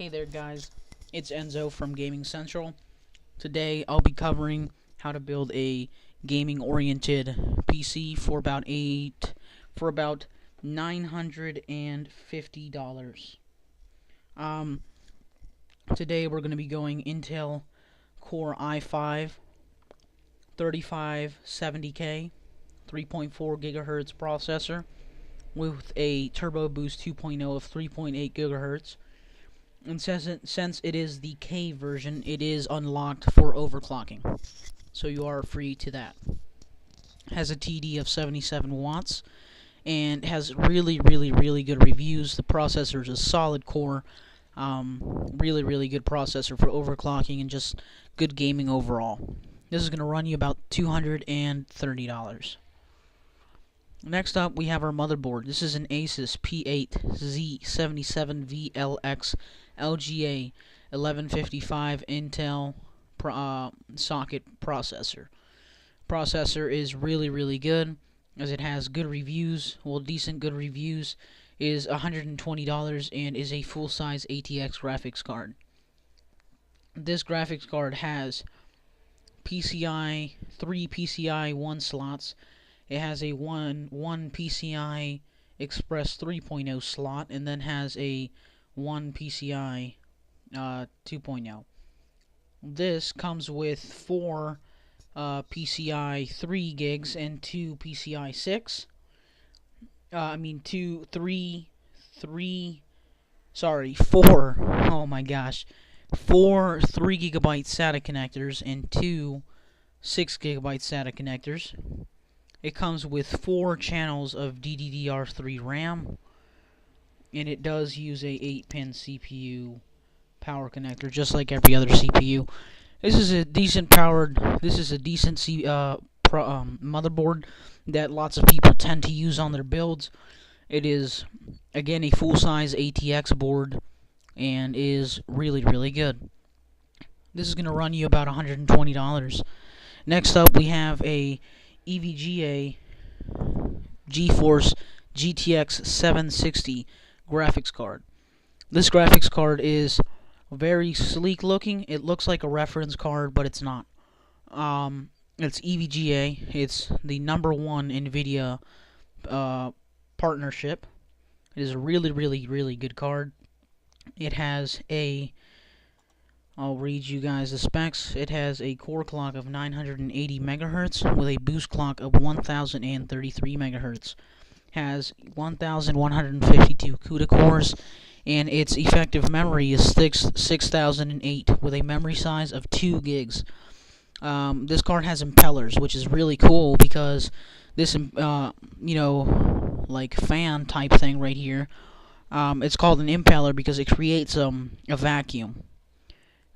Hey there guys, it's Enzo from Gaming Central. Today I'll be covering how to build a gaming oriented PC for about $950. Today we're going to be going Intel Core i5 3570K 3.4 gigahertz processor with a Turbo Boost 2.0 of 3.8 gigahertz. And since it is the K version, it is unlocked for overclocking, so you are free to that. Has a TD of 77 watts and has really good reviews. The processor is a solid core, really good processor for overclocking and just good gaming overall. This is going to run you about $230. Next up, we have our motherboard. This is an Asus P8Z77VLX LGA 1155 Intel socket processor. Processor is really good, as it has good reviews. Well, decent good reviews. Is $120 and is a full-size ATX graphics card. This graphics card has three PCI 1 slots. It has a one PCI Express 3.0 slot, and then has a 1 PCI 2.0. This comes with 4 PCI 3 gigs and 2 PCI 6. Four. Oh my gosh. 4 3 gigabyte SATA connectors and 2 6 gigabyte SATA connectors. It comes with 4 channels of DDR3 RAM, and it does use a 8-pin CPU power connector, just like every other CPU. This is a decent motherboard that lots of people tend to use on their builds. It is, again, a full-size ATX board and is really good. This is going to run you about $120. Next up, we have a EVGA GeForce GTX 760 graphics card. This graphics card is very sleek looking. It looks like a reference card, but it's not. It's EVGA. It's the #1 NVIDIA partnership. It is a really good card. It has a, I'll read you guys the specs. It has a core clock of 980 megahertz with a boost clock of 1033 megahertz. Has 1152 CUDA cores, and its effective memory is 6008 with a memory size of 2 gigs. This card has impellers, which is really cool because this, like fan type thing right here, it's called an impeller because it creates a vacuum.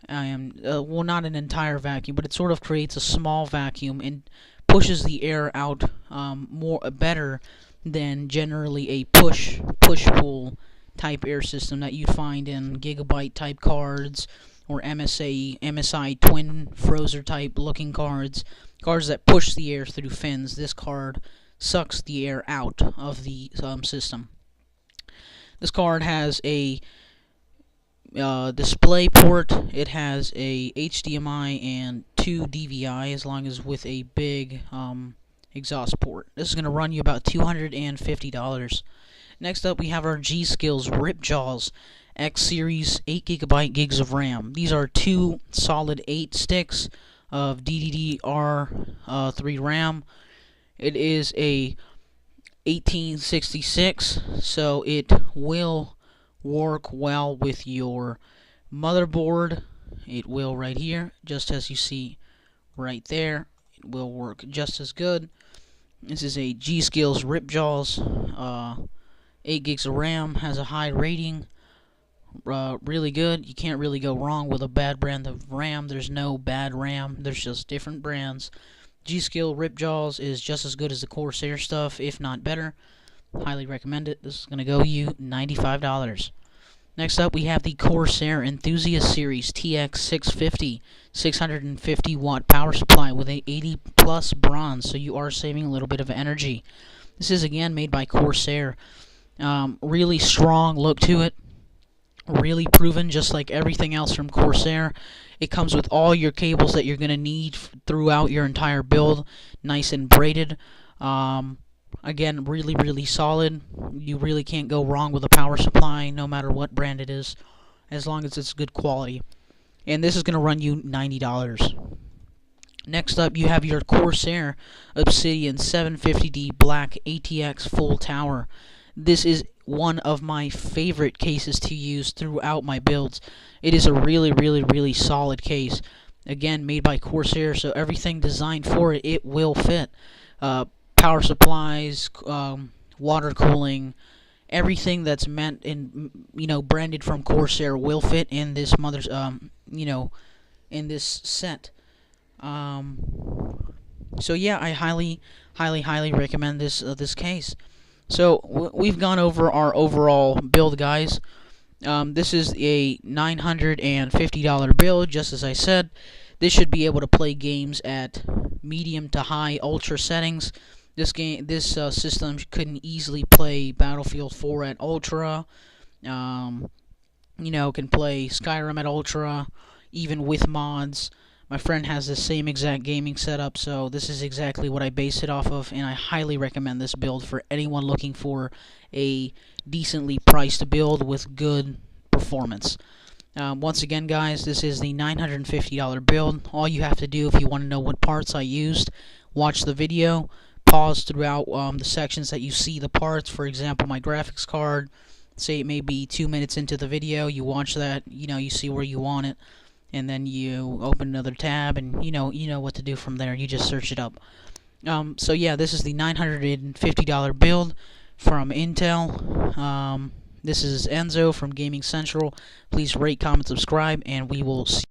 Well, not an entire vacuum, but it sort of creates a small vacuum and pushes the air out better than generally a push-pull type air system that you'd find in gigabyte type cards or MSI twin frozer type looking cards that push the air through fins. This card sucks the air out of the system. This card has a display port. It has a HDMI and 2 DVI, as long as with a big exhaust port. This is going to run you about $250. Next up, we have our G-Skills Ripjaws X Series 8GB gigs of RAM. These are 2 solid 8 sticks of DDR3 RAM. It is a 1866, so it will work well with your motherboard. It will right here, just as you see right there. It will work just as good. This is a G-Skills Ripjaws, 8 gigs of RAM, has a high rating, really good. You can't really go wrong with a bad brand of RAM. There's no bad RAM, there's just different brands. G-Skill Ripjaws is just as good as the Corsair stuff, if not better. Highly recommend it. This is going to go you $95. Next up, we have the Corsair Enthusiast Series TX650 650 watt power supply with a 80 plus bronze, so you are saving a little bit of energy. This is again made by Corsair. Really strong look to it. really proven, just like everything else from Corsair. It comes with all your cables that you're going to need throughout your entire build, nice and braided. Again, really solid. You really can't go wrong with a power supply, no matter what brand it is, as long as it's good quality. And this is going to run you $90. Next up, you have your Corsair Obsidian 750D Black ATX Full Tower. This is one of my favorite cases to use throughout my builds. It is a really solid case. Again, made by Corsair, so everything designed for it, it will fit. Power supplies, water cooling, everything that's meant in, branded from Corsair will fit in this in this set. So yeah, I highly recommend this case. So we've gone over our overall build, guys. This is a $950 build, just as I said. This should be able to play games at medium to high ultra settings. This system couldn't easily play Battlefield 4 at ultra. Can play Skyrim at ultra, even with mods. My friend has the same exact gaming setup, so this is exactly what I base it off of, and I highly recommend this build for anyone looking for a decently priced build with good performance. Once again, guys, this is the $950 build. All you have to do if you want to know what parts I used, watch the video, pause throughout the sections that you see the parts. For example, my graphics card, say it may be 2 minutes into the video, you watch that, you see where you want it, and then you open another tab, and you know what to do from there. You just search it up. So yeah, this is the $950 build from Intel. This is Enzo from Gaming Central. Please rate, comment, subscribe, and we will see